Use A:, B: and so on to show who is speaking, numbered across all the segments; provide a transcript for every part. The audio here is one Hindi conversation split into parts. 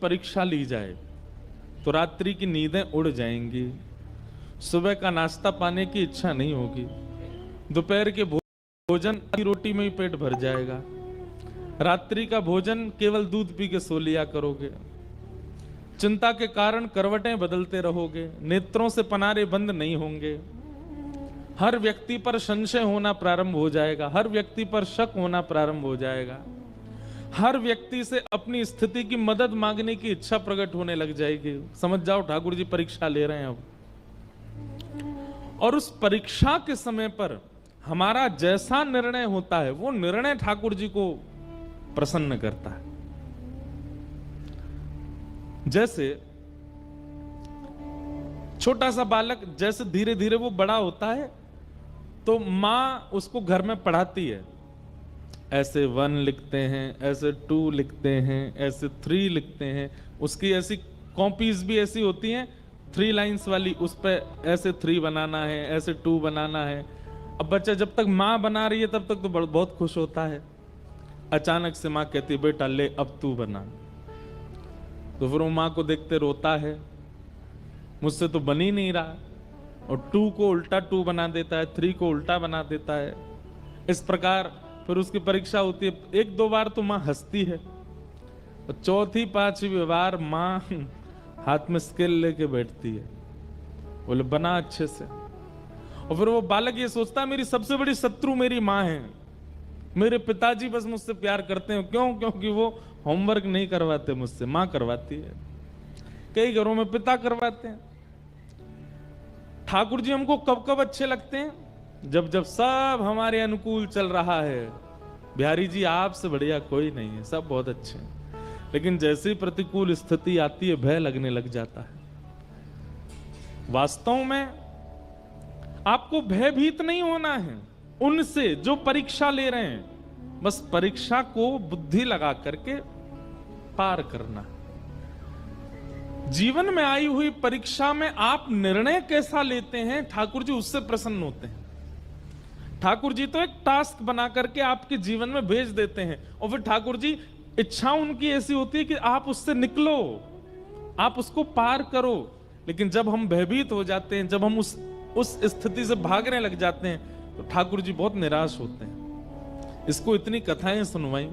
A: परीक्षा ली जाए तो रात्रि की नींदें उड़ जाएंगी, सुबह का नाश्ता पाने की इच्छा नहीं होगी, दोपहर के भोजन की रोटी में ही पेट भर जाएगा, रात्रि का भोजन केवल दूध पी के सो लिया करोगे, चिंता के कारण करवटें बदलते रहोगे, नेत्रों से पनारे बंद नहीं होंगे, हर व्यक्ति पर संशय होना प्रारंभ हो जाएगा, हर व्यक्ति पर शक होना प्रारंभ हो जाएगा, हर व्यक्ति से अपनी स्थिति की मदद मांगने की इच्छा प्रकट होने लग जाएगी। समझ जाओ ठाकुर जी परीक्षा ले रहे हैं अब। और उस परीक्षा के समय पर हमारा जैसा निर्णय होता है वो निर्णय ठाकुर जी को प्रसन्न करता है। जैसे छोटा सा बालक जैसे धीरे धीरे वो बड़ा होता है तो मां उसको घर में पढ़ाती है, ऐसे 1 लिखते हैं, ऐसे 2 लिखते हैं, ऐसे 3 लिखते हैं, उसकी ऐसी कॉपीज भी ऐसी होती हैं 3 लाइंस वाली, उस पर ऐसे 3 बनाना है, ऐसे 2 बनाना है। अब बच्चा जब तक माँ बना रही है तब तक तो बहुत खुश होता है, अचानक से माँ कहती है बेटा ले अब तू बना, तो फिर वो माँ को देखते रोता है, मुझसे तो बन ही नहीं रहा, और 2 को उल्टा 2 बना देता है, 3 को उल्टा बना देता है। इस प्रकार फिर उसकी परीक्षा होती है, 1-2 बार तो माँ हंसती है, और चौथी 5वीं बार माँ हाथ में स्केल लेके बैठती है, बोले बना अच्छे से। और फिर वो बालक ये सोचता है मेरी सबसे बड़ी शत्रु मेरी माँ है, मेरे पिताजी बस मुझसे प्यार करते हैं, क्यों? क्योंकि वो होमवर्क नहीं करवाते मुझसे, माँ करवाती है। कई घरों में पिता करवाते हैं। ठाकुर जी हमको कब कब अच्छे लगते हैं? जब जब सब हमारे अनुकूल चल रहा है। बिहारी जी आपसे बढ़िया कोई नहीं है, सब बहुत अच्छे हैं, लेकिन जैसी प्रतिकूल स्थिति आती है भय लगने लग जाता है। वास्तव में आपको भयभीत नहीं होना है उनसे जो परीक्षा ले रहे हैं, बस परीक्षा को बुद्धि लगा करके पार करना। जीवन में आई हुई परीक्षा में आप निर्णय कैसा लेते हैं ठाकुर जी उससे प्रसन्न होते हैं। ठाकुर जी तो एक टास्क बना करके आपके जीवन में भेज देते हैं, और फिर ठाकुर जी इच्छा उनकी ऐसी होती है कि आप उससे निकलो, आप उसको पार करो। लेकिन जब हम भयभीत हो जाते हैं, जब हम उस स्थिति से भागने लग जाते हैं, तो ठाकुर जी बहुत निराश होते हैं। इसको इतनी कथाएं सुनवाई,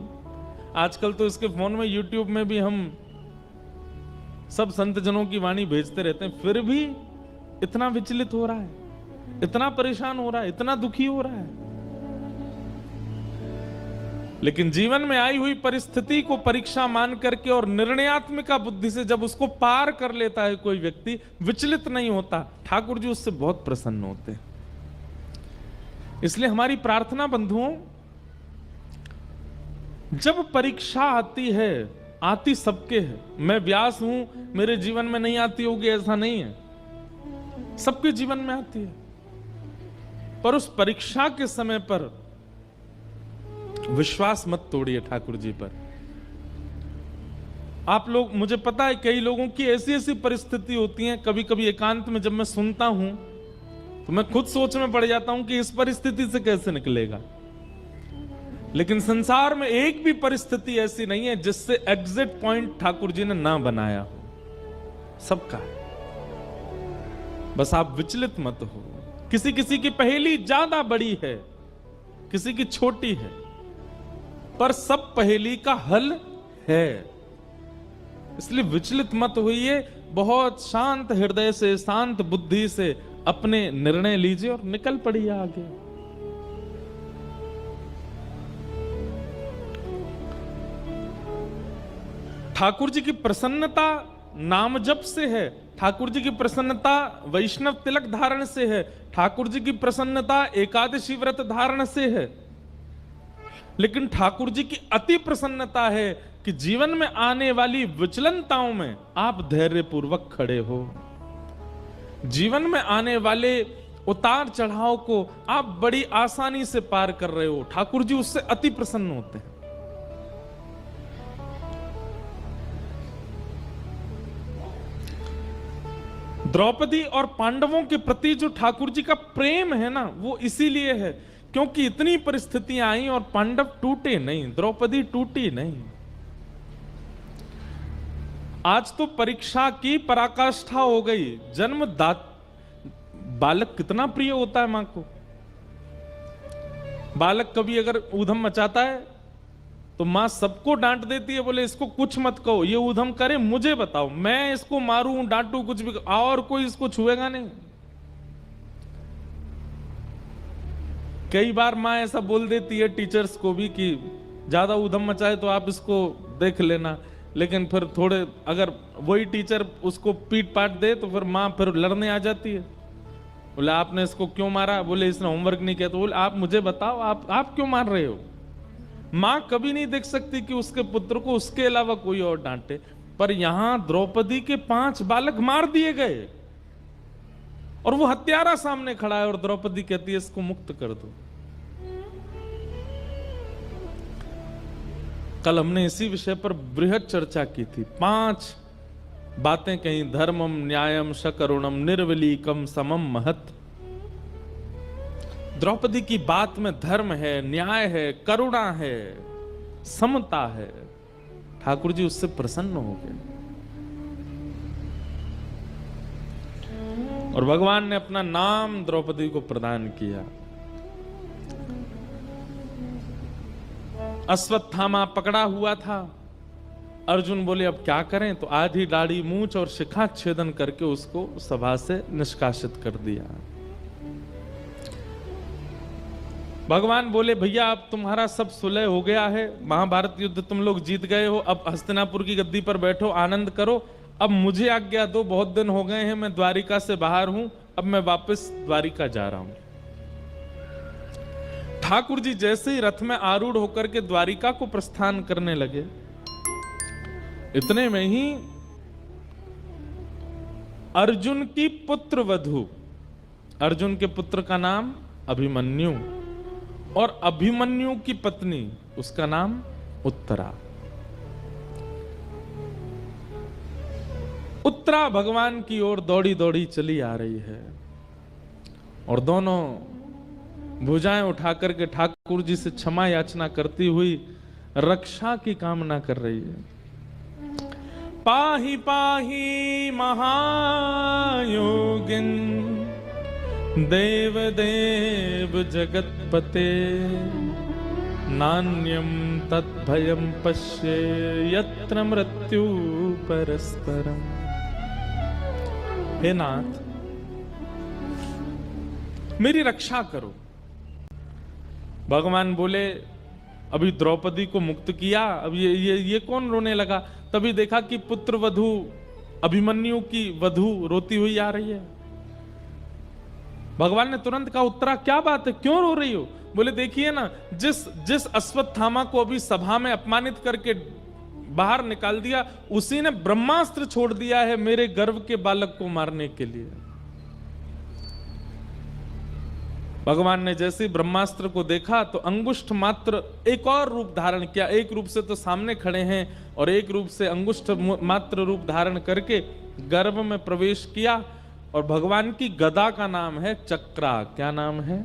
A: आजकल तो इसके फोन में यूट्यूब में भी हम सब संत जनों की वाणी भेजते रहते हैं, फिर भी इतना विचलित हो रहा है, इतना परेशान हो रहा है, इतना दुखी हो रहा है। लेकिन जीवन में आई हुई परिस्थिति को परीक्षा मान करके और निर्णयात्मिका बुद्धि से जब उसको पार कर लेता है कोई व्यक्ति, विचलित नहीं होता, ठाकुर जी उससे बहुत प्रसन्न होते हैं। इसलिए हमारी प्रार्थना बंधुओं, जब परीक्षा आती है, आती सबके है, मैं व्यास हूं मेरे जीवन में नहीं आती होगी ऐसा नहीं है, सबके जीवन में आती है। पर उस परीक्षा के समय पर विश्वास मत तोड़िए ठाकुर जी पर। आप लोग, मुझे पता है कई लोगों की ऐसी ऐसी परिस्थिति होती है, कभी कभी एकांत में जब मैं सुनता हूं तो मैं खुद सोच में पड़ जाता हूं कि इस परिस्थिति से कैसे निकलेगा। लेकिन संसार में एक भी परिस्थिति ऐसी नहीं है जिससे एग्जिट पॉइंट ठाकुर जी ने ना बनाया हो, सबका है। बस आप विचलित मत हो। किसी किसी की पहेली ज्यादा बड़ी है, किसी की छोटी है, पर सब पहेली का हल है। इसलिए विचलित मत होइए, बहुत शांत हृदय से, शांत बुद्धि से अपने निर्णय लीजिए और निकल पड़िए आगे। ठाकुर जी की प्रसन्नता नाम जप से है, ठाकुर जी की प्रसन्नता वैष्णव तिलक धारण से है, ठाकुर जी की प्रसन्नता एकादशी व्रत धारण से है। लेकिन ठाकुर जी की अति प्रसन्नता है कि जीवन में आने वाली विचलनताओं में आप धैर्यपूर्वक खड़े हो, जीवन में आने वाले उतार चढ़ाव को आप बड़ी आसानी से पार कर रहे हो। ठाकुर जी उससे अति प्रसन्न होते हैं। द्रौपदी और पांडवों के प्रति जो ठाकुर जी का प्रेम है ना, वो इसीलिए है क्योंकि इतनी परिस्थितियां आई और पांडव टूटे नहीं, द्रौपदी टूटी नहीं। आज तो परीक्षा की पराकाष्ठा हो गई। बालक कितना प्रिय होता है मां को। बालक कभी अगर ऊधम मचाता है तो मां सबको डांट देती है, बोले इसको कुछ मत कहो, ये ऊधम करे मुझे बताओ, मैं इसको मारूं डांटू कुछ भी, और कोई इसको छुएगा नहीं। कई बार मां ऐसा बोल देती है टीचर्स को भी कि ज्यादा ऊधम मचाए तो आप इसको देख लेना, लेकिन फिर थोड़े अगर वही टीचर उसको पीट पाट दे तो फिर मां फिर लड़ने आ जाती है। बोले आपने इसको क्यों मारा, बोले इसने होमवर्क नहीं किया, तो बोले आप मुझे बताओ आप क्यों मार रहे हो। मां कभी नहीं देख सकती कि उसके पुत्र को उसके अलावा कोई और डांटे, पर यहां द्रौपदी के 5 बालक मार दिए गए और वो हत्यारा सामने खड़ा है और द्रौपदी कहती है इसको मुक्त कर दो। कल हमने इसी विषय पर बृहद चर्चा की थी। 5 बातें कही, धर्मम न्यायम शकरुणम निर्विलीकम समम महत। द्रौपदी की बात में धर्म है, न्याय है, करुणा है, समता है। ठाकुर जी उससे प्रसन्न हो गए और भगवान ने अपना नाम द्रौपदी को प्रदान किया। अश्वत्थामा पकड़ा हुआ था। अर्जुन बोले अब क्या करें, तो आधी दाढ़ी मूंछ और शिखा छेदन करके उसको सभा से निष्कासित कर दिया। भगवान बोले भैया अब तुम्हारा सब सुलह हो गया है, महाभारत युद्ध तुम लोग जीत गए हो, अब हस्तिनापुर की गद्दी पर बैठो, आनंद करो, अब मुझे आज्ञा दो, बहुत दिन हो गए हैं मैं द्वारिका से बाहर हूं, अब मैं वापस द्वारिका जा रहा हूं। ठाकुर जी जैसे ही रथ में आरूढ़ होकर के द्वारिका को प्रस्थान करने लगे, इतने में ही अर्जुन की पुत्र वधू, अर्जुन के पुत्र का नाम अभिमन्यु और अभिमन्यु की पत्नी उसका नाम उत्तरा। उत्तरा भगवान की ओर दौड़ी दौड़ी चली आ रही है और दोनों भुजाएं उठा करके ठाकुर जी से क्षमा याचना करती हुई रक्षा की कामना कर रही है। पाहि पाहि महायोगिन देव देव जगतपते नान्यम तद्भयम पश्ये यत्र मृत्यु परस्परम। हे नाथ मेरी रक्षा करो। भगवान बोले अभी द्रौपदी को मुक्त किया, अब ये कौन रोने लगा। तभी देखा कि पुत्र वधू अभिमन्यु की वधू रोती हुई आ रही है। भगवान ने तुरंत कहा उत्तरा क्या बात है, क्यों रो रही हो। बोले देखिए ना, जिस अश्वत्थामा को अभी सभा में अपमानित करके बाहर निकाल दिया, उसी ने ब्रह्मास्त्र छोड़ दिया है मेरे गर्भ के बालक को मारने के लिए। भगवान ने जैसे ही ब्रह्मास्त्र को देखा तो अंगुष्ठ मात्र एक और रूप धारण किया। एक रूप से तो सामने खड़े हैं और एक रूप से अंगुष्ठ मात्र रूप धारण करके गर्भ में प्रवेश किया और भगवान की गदा का नाम है चक्रा। क्या नाम है?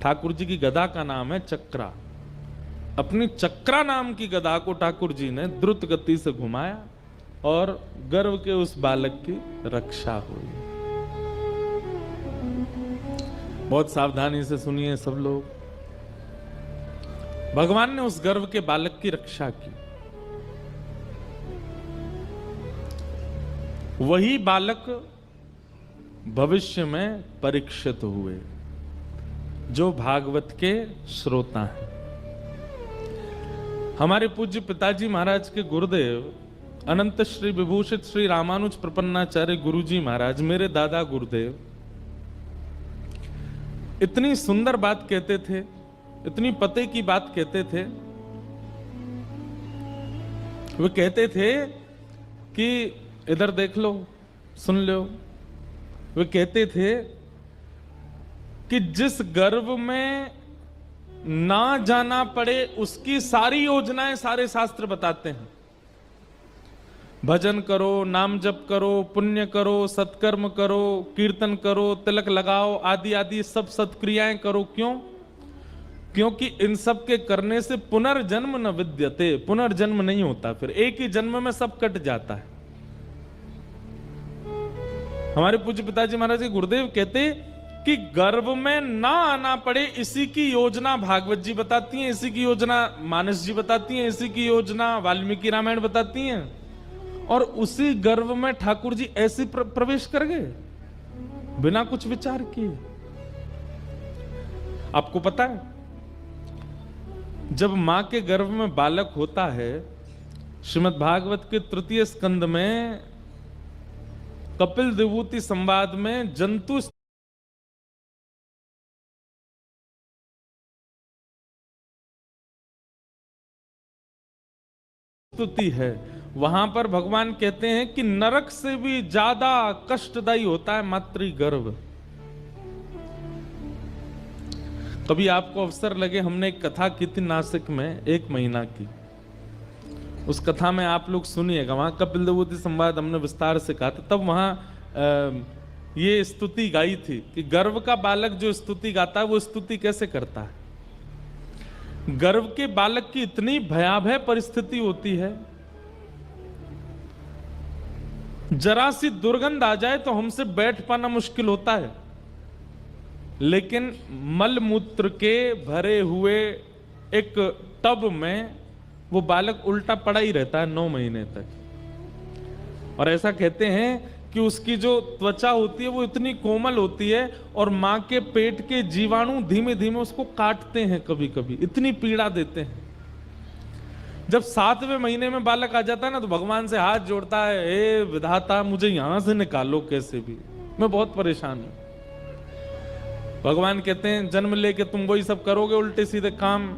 A: ठाकुर जी की गदा का नाम है चक्रा। अपनी चक्रा नाम की गदा को ठाकुर जी ने द्रुत गति से घुमाया और गर्भ के उस बालक की रक्षा हुई। बहुत सावधानी से सुनिए सब लोग। भगवान ने उस गर्भ के बालक की रक्षा की। वही बालक भविष्य में परीक्षित हुए, जो भागवत के श्रोता हैं। हमारे पूज्य पिताजी महाराज के गुरुदेव अनंत श्री विभूषित श्री रामानुज प्रपन्नाचार्य गुरुजी महाराज, मेरे दादा गुरुदेव, इतनी सुंदर बात कहते थे, इतनी पते की बात कहते थे। वो कहते थे कि इधर देख लो, सुन लो। वे कहते थे कि जिस गर्भ में ना जाना पड़े उसकी सारी योजनाएं सारे शास्त्र बताते हैं। भजन करो, नाम जप करो, पुण्य करो, सत्कर्म करो, कीर्तन करो, तिलक लगाओ, आदि आदि सब सत्क्रियाएं करो। क्यों? क्योंकि इन सब के करने से पुनर्जन्म न विद्यते, पुनर्जन्म नहीं होता, फिर एक ही जन्म में सब कट जाता है। हमारे पूज्य पिताजी महाराज जी गुरुदेव कहते कि गर्भ में ना आना पड़े, इसी की योजना भागवत जी बताती हैं, इसी की योजना मानस जी बताती हैं, इसी की योजना वाल्मीकि रामायण बताती हैं, और उसी गर्भ में ठाकुर जी ऐसे प्रवेश कर गए बिना कुछ विचार किए। आपको पता है जब मां के गर्भ में बालक होता है, श्रीमद् भागवत के तृतीय स्कंद में कपिल विभूति संवाद में जंतु स्तुति है, वहां पर भगवान कहते हैं कि नरक से भी ज्यादा कष्टदायी होता है मातृगर्भ। कभी आपको अवसर लगे, हमने एक कथा की थी नासिक में 1 महीना की, उस कथा में आप लोग सुनिएगा, वहां कपिल विभूति संवाद हमने विस्तार से कहा था। तब वहां ये स्तुति गाई थी कि गर्भ का बालक जो स्तुति गाता है वो स्तुति कैसे करता है। गर्भ के बालक की इतनी भयावह परिस्थिति होती है, जरा सी दुर्गंध आ जाए तो हमसे बैठ पाना मुश्किल होता है, लेकिन मलमूत्र के भरे हुए एक टब में वो बालक उल्टा पड़ा ही रहता है 9 महीने तक। और ऐसा कहते हैं कि उसकी जो त्वचा होती है वो इतनी कोमल होती है, और मां के पेट के जीवाणु धीमे धीमे उसको काटते हैं, कभी कभी इतनी पीड़ा देते हैं। जब 7वें महीने में बालक आ जाता है ना, तो भगवान से हाथ जोड़ता है, हे विधाता मुझे यहां से निकालो कैसे भी, मैं बहुत परेशान हूं। भगवान कहते हैं जन्म लेके तुम वही सब करोगे, उल्टे सीधे काम,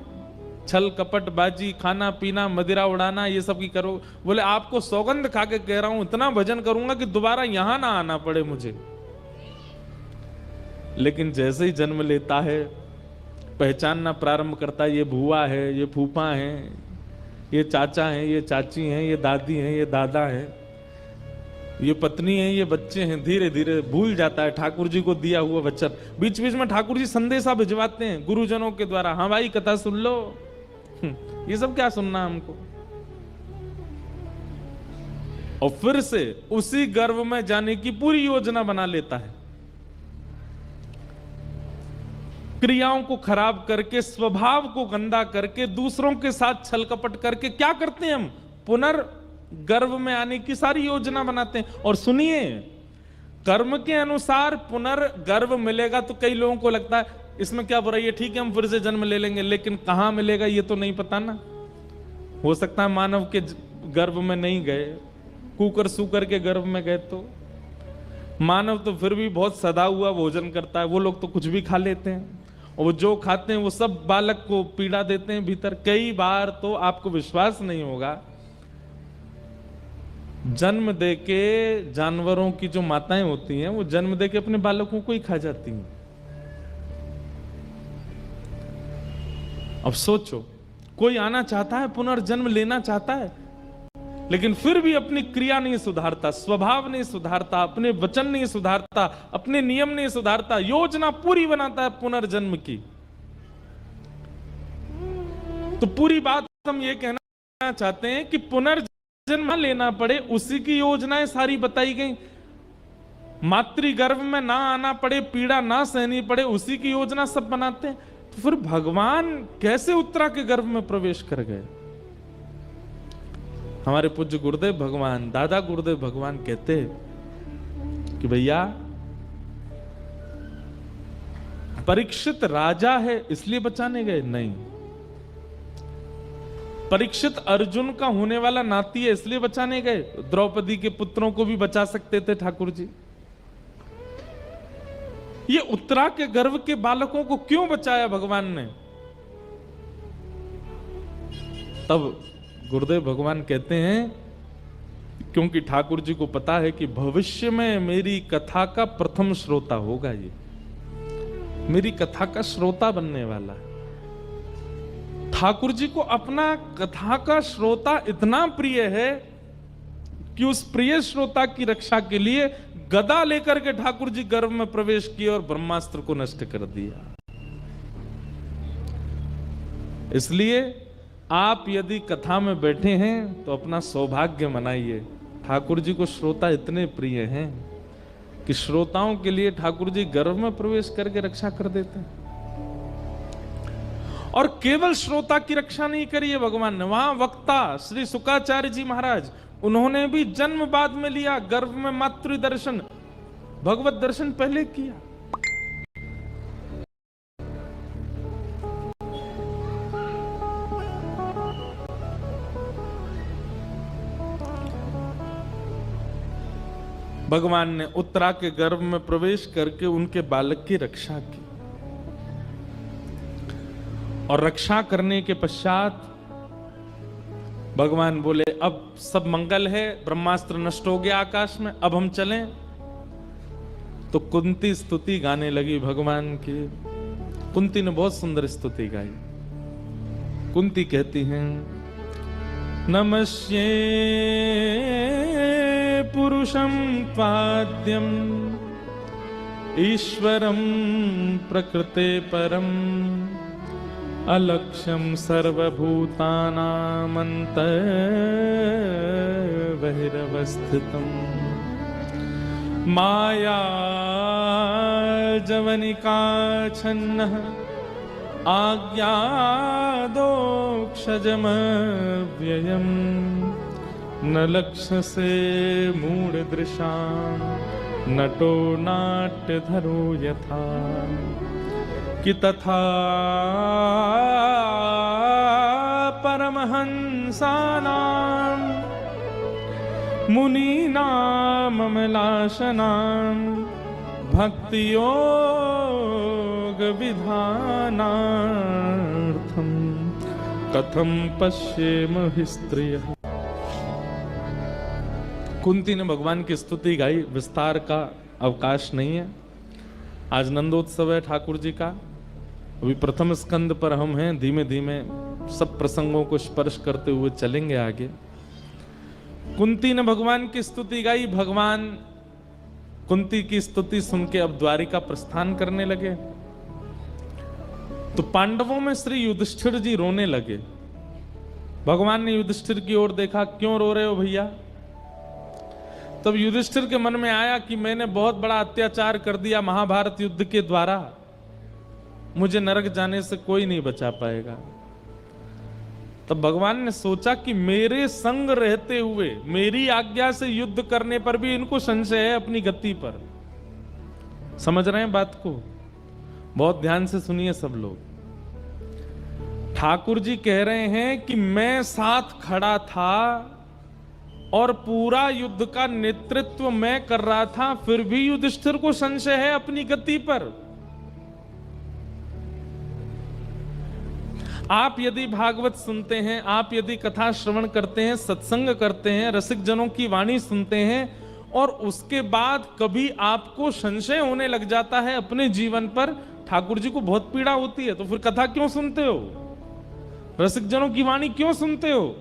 A: छल कपट बाजी, खाना पीना, मदिरा उड़ाना, ये सब की करो। बोले आपको सौगंध खा के कह रहा हूं, इतना भजन करूंगा कि दोबारा यहां ना आना पड़े मुझे। लेकिन जैसे ही जन्म लेता है, पहचानना प्रारंभ करता है, ये बुआ है, ये फूफा है, ये चाचा हैं, ये चाची हैं, ये दादी हैं, ये दादा हैं, ये पत्नी है, ये बच्चे हैं। धीरे धीरे भूल जाता है ठाकुर जी को दिया हुआ वचन। बीच बीच में ठाकुर जी संदेशा भिजवाते हैं गुरुजनों के द्वारा, हाँ भाई कथा सुन लो, ये सब क्या सुनना हमको। और फिर से उसी गर्भ में जाने की पूरी योजना बना लेता है, क्रियाओं को खराब करके, स्वभाव को गंदा करके, दूसरों के साथ छल कपट करके क्या करते हैं हम, पुनर्गर्भ में आने की सारी योजना बनाते हैं। और सुनिए, कर्म के अनुसार पुनर्गर्भ मिलेगा तो कई लोगों को लगता है इसमें क्या बुराई है, ठीक है हम फिर से जन्म ले लेंगे, लेकिन कहां मिलेगा ये तो नहीं पता ना। हो सकता है मानव के गर्भ में नहीं गए, कुकर सुकर के गर्भ में गए, तो मानव तो फिर भी बहुत सदा हुआ भोजन करता है, वो लोग तो कुछ भी खा लेते हैं, और वो जो खाते हैं वो सब बालक को पीड़ा देते हैं भीतर। कई बार तो आपको विश्वास नहीं होगा, जन्म दे के जानवरों की जो माताएं होती हैं वो जन्म दे के अपने बालकों को ही खा जाती हैं। अब सोचो, कोई आना चाहता है, पुनर्जन्म लेना चाहता है, लेकिन फिर भी अपनी क्रिया नहीं सुधारता, स्वभाव नहीं सुधारता, अपने वचन नहीं सुधारता, अपने नियम नहीं सुधारता, योजना पूरी बनाता है पुनर्जन्म की। तो पूरी बात हम ये कहना चाहते हैं कि पुनर्जन्म लेना पड़े, उसी की योजनाएं सारी बताई गई। मातृगर्भ में ना आना पड़े, पीड़ा ना सहनी पड़े, उसी की योजना सब बनाते हैं। तो फिर भगवान कैसे उत्तरा के गर्भ में प्रवेश कर गए। हमारे पूज्य गुरुदेव भगवान, दादा गुरुदेव भगवान कहते कि भैया परीक्षित राजा है इसलिए बचाने गए नहीं, परीक्षित अर्जुन का होने वाला नाती है इसलिए बचाने गए। द्रौपदी के पुत्रों को भी बचा सकते थे ठाकुर जी, ये उत्तरा के गर्भ के बालकों को क्यों बचाया भगवान ने। तब गुरुदेव भगवान कहते हैं क्योंकि ठाकुर जी को पता है कि भविष्य में मेरी कथा का प्रथम श्रोता होगा, ये मेरी कथा का श्रोता बनने वाला है। ठाकुर जी को अपना कथा का श्रोता इतना प्रिय है कि उस प्रिय श्रोता की रक्षा के लिए गदा लेकर के ठाकुर जी गर्भ में प्रवेश किए और ब्रह्मास्त्र को नष्ट कर दिया। इसलिए आप यदि कथा में बैठे हैं तो अपना सौभाग्य मनाइए। ठाकुर जी को श्रोता इतने प्रिय हैं कि श्रोताओं के लिए ठाकुर जी गर्भ में प्रवेश करके रक्षा कर देते हैं। और केवल श्रोता की रक्षा नहीं करी है भगवान ने, वहां वक्ता श्री शुकाचार्य जी महाराज, उन्होंने भी जन्म बाद में लिया, गर्भ में मातृ दर्शन, भगवत दर्शन पहले किया। भगवान ने उत्तरा के गर्भ में प्रवेश करके उनके बालक की रक्षा की, और रक्षा करने के पश्चात भगवान बोले अब सब मंगल है, ब्रह्मास्त्र नष्ट हो गया आकाश में, अब हम चलें। तो कुंती स्तुति गाने लगी भगवान की। कुंती ने बहुत सुंदर स्तुति गाई। कुंती कहती हैं, नमस्ये पुरुषं पाद्यम ईश्वरं प्रकृते परम अलक्ष्यं सर्वभूतानामन्तर्बहिरवस्थितम् माया जवनिकाच्छन्नः आज्ञादोक्षजमव्ययम् न लक्ष्यसे मूढदृशां नटो नाट्यधरो यथा कि तथा परमहंसानां मुनीनां अमलाशनां भक्तियोग विधानार्थं कथं पश्येम हि स्त्रियः। कुंती ने भगवान की स्तुति गाई। विस्तार का अवकाश नहीं है, आज नंदोत्सव है ठाकुर जी का। अभी प्रथम स्कंद पर हम हैं, धीमे धीमे सब प्रसंगों को स्पर्श करते हुए चलेंगे आगे। कुंती ने भगवान की स्तुति गाई। भगवान कुंती की स्तुति सुन के अब द्वारिका प्रस्थान करने लगे। तो पांडवों में श्री युधिष्ठिर जी रोने लगे। भगवान ने युधिष्ठिर की ओर देखा, क्यों रो रहे हो भैया? तब युधिष्ठिर के मन में आया कि मैंने बहुत बड़ा अत्याचार कर दिया महाभारत युद्ध के द्वारा, मुझे नरक जाने से कोई नहीं बचा पाएगा। तब भगवान ने सोचा कि मेरे संग रहते हुए मेरी आज्ञा से युद्ध करने पर भी इनको संशय है अपनी गति पर। समझ रहे हैं बात को? बहुत ध्यान से सुनिए सब लोग। ठाकुर जी कह रहे हैं कि मैं साथ खड़ा था और पूरा युद्ध का नेतृत्व मैं कर रहा था, फिर भी युधिष्ठिर को संशय है अपनी गति पर। आप यदि भागवत सुनते हैं, आप यदि कथा श्रवण करते हैं, सत्संग करते हैं, रसिक जनों की वाणी सुनते हैं, और उसके बाद कभी आपको संशय होने लग जाता है अपने जीवन पर, ठाकुर जी को बहुत पीड़ा होती है, तो फिर कथा क्यों सुनते हो? रसिक जनों की वाणी क्यों सुनते हो?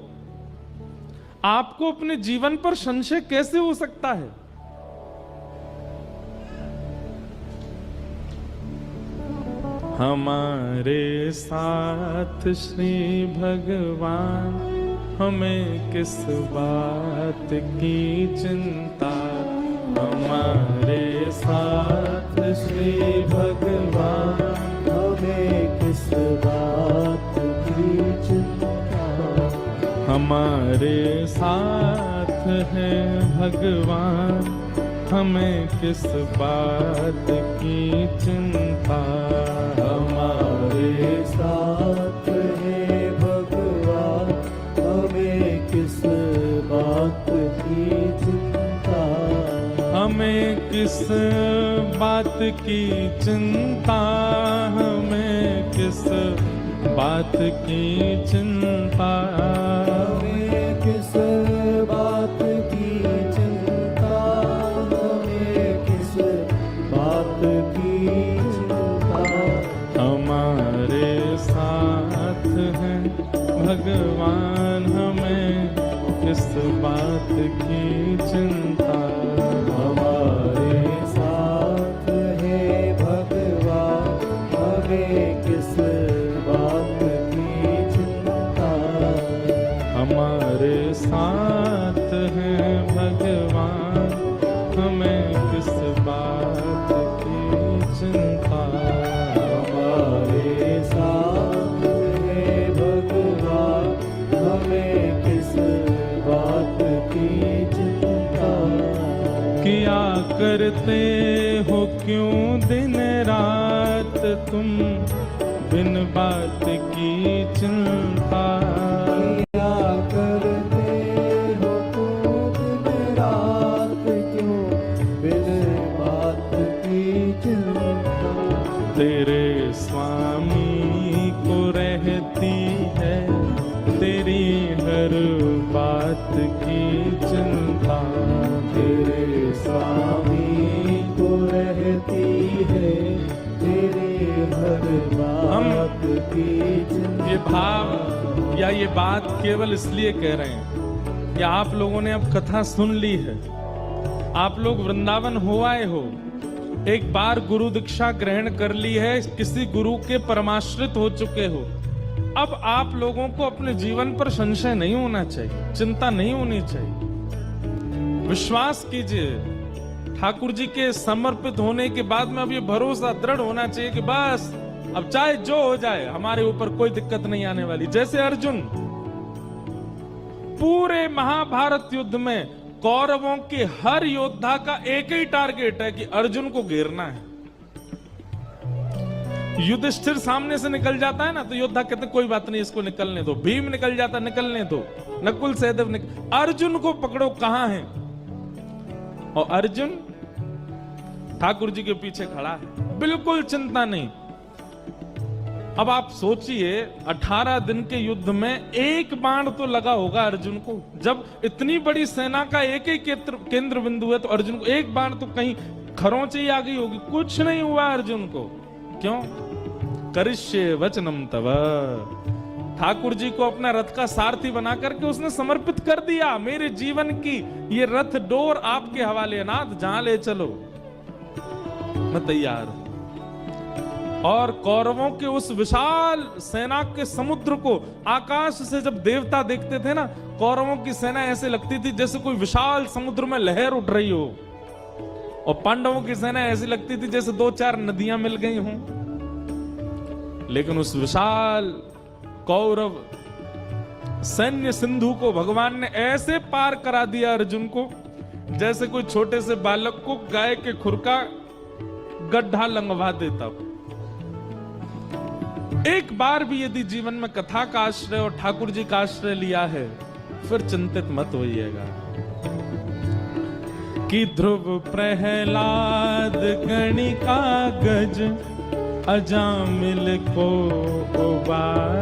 A: आपको अपने जीवन पर संशय कैसे हो सकता है? हमारे साथ श्री भगवान, हमें किस बात की चिंता। हमारे साथ श्री भगवान, हमें किस बात की चिंता। हमारे साथ है भगवान, हमें किस बात की चिंता। हमारे साथ है भगवान, हमें किस बात की चिंता। हमें किस बात की चिंता, हमें किस बात की चिंता। हमें किस बात की चिंता, हमें किस बात की चिंता। हमारे साथ हैं भगवान, हमें किस बात की चिंता। हमारे साथ है भगवान, हमें किस बात की करते हो क्यों दिन रात तुम बिन बात की चिंता।
B: क्या करते हो तुम दिन रात क्यों बिन बात की चिंता।
A: तेरे स्वामी को रहती है तेरी हर बात की चिंता।
B: तेरे स्वामी को रहती है तेरे हर बात की चिंता।
A: ये भाव या ये बात केवल इसलिए कह रहे हैं कि आप लोगों ने अब कथा सुन ली है, आप लोग वृंदावन हो आए हो, एक बार गुरु दीक्षा ग्रहण कर ली है, किसी गुरु के परमाश्रित हो चुके हो। अब आप लोगों को अपने जीवन पर संशय नहीं होना चाहिए, चिंता नहीं होनी चाहिए। विश्वास कीजिए, ठाकुर जी के समर्पित होने के बाद में अब ये भरोसा दृढ़ होना चाहिए कि बस अब चाहे जो हो जाए हमारे ऊपर कोई दिक्कत नहीं आने वाली। जैसे अर्जुन, पूरे महाभारत युद्ध में कौरवों के हर योद्धा का एक ही टारगेट है कि अर्जुन को घेरना है। युधिष्ठिर सामने से निकल जाता है ना तो योद्धा कहते कोई बात नहीं, इसको निकलने दो। भीम निकल जाता, निकलने दो। नकुल सहदेव अर्जुन को पकड़ो, कहां है? और अर्जुन ठाकुर जी के पीछे खड़ा है, बिल्कुल चिंता नहीं। अब आप सोचिए 18 दिन के युद्ध में एक बाण तो लगा होगा अर्जुन को। जब इतनी बड़ी सेना का एक ही केंद्र बिंदु है तो अर्जुन को एक बाण तो कहीं खरोंच ही आ गई होगी। कुछ नहीं हुआ अर्जुन को। क्यों? करिष्ये वचनम तव। ठाकुर जी को अपना रथ का सारथी बना करके उसने समर्पित कर दिया। मेरे जीवन की ये रथ डोर आपके हवाले, नाथ जहां ले चलो मैं तैयार हूं। और कौरवों के उस विशाल सेना के समुद्र को आकाश से जब देवता देखते थे ना, कौरवों की सेना ऐसे लगती थी जैसे कोई विशाल समुद्र में लहर उठ रही हो, और पांडवों की सेना ऐसी लगती थी जैसे 2-4 नदियां मिल गई हों। लेकिन उस विशाल कौरव सैन्य सिंधु को भगवान ने ऐसे पार करा दिया अर्जुन को, जैसे कोई छोटे से बालक को गाय के खुर का गड्ढा लंघवा देता। एक बार भी यदि जीवन में कथा का आश्रय और ठाकुर जी का आश्रय लिया है, फिर चिंतित मत होइएगा कि ध्रुव प्रहलाद गणिका गज अजामिल को उबारे।